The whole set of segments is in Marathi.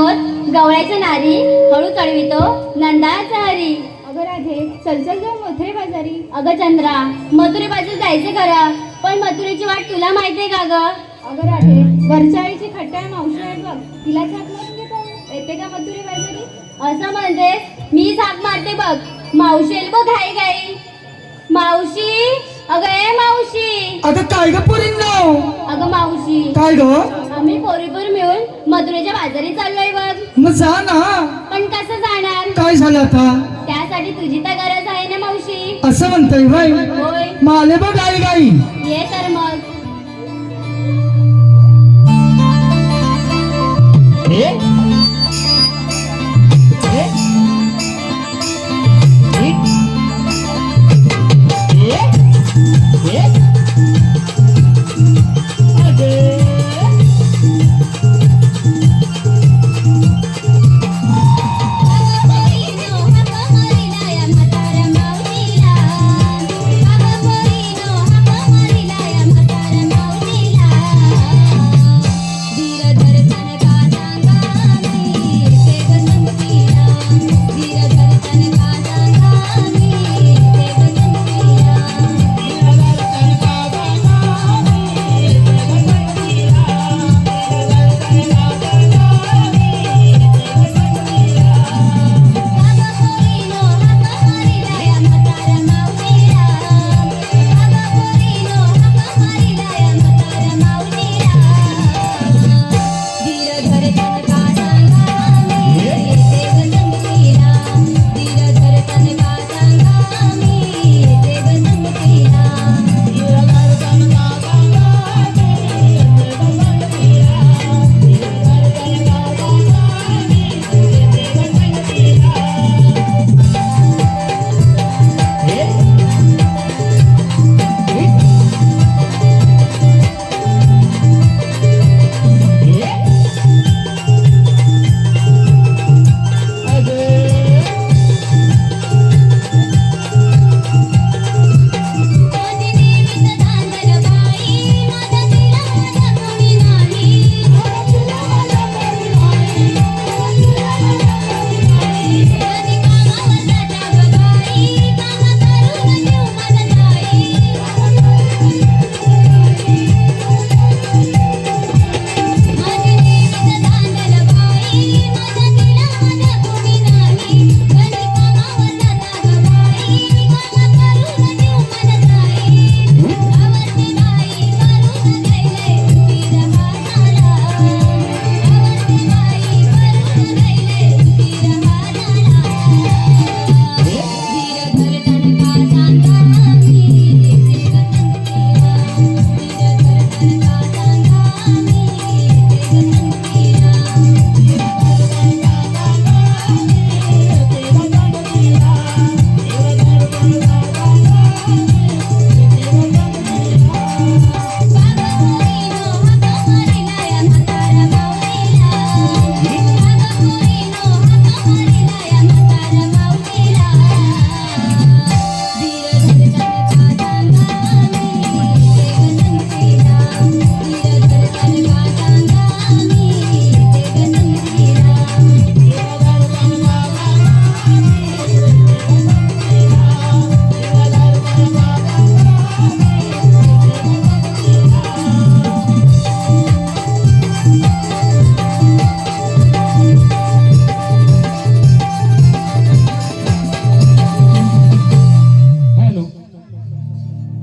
होत गवळ्याच्या नारी हळू चढवितो नंदाचा हरी. अगं राधे चल चल जाऊ मथुरे बाजारी. अगं चंद्रा मथुरे बाजू जायचं खरं, पण मथुरेची वाट तुला माहितीये का ग? अगं राधे वरच्या आईची खट्टाळ मावशी आहे बघ, तिला छाप मारून घेतो. येते का मथुरे बाजारी? असं म्हणतेस? मी साप मारते बघ. मावशी येईल बघ घाई घाई. मावशी, अगं ए मावशी. अगं काय ग पोरींनो? अगं मावशी, काय ग? आम्ही पोरीपोर मिळून मथुरेच्या बाजारी चाललोय बघ. मग जा ना. पण कसं जाणार? काय झालं आता? त्यासाठी तुझी तर गरज आहे ना मावशी. असं म्हणताय बाई? होय, माले बघ गाई गाई. ये तर मग.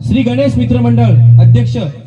श्री गणेश मित्र मंडळ अध्यक्ष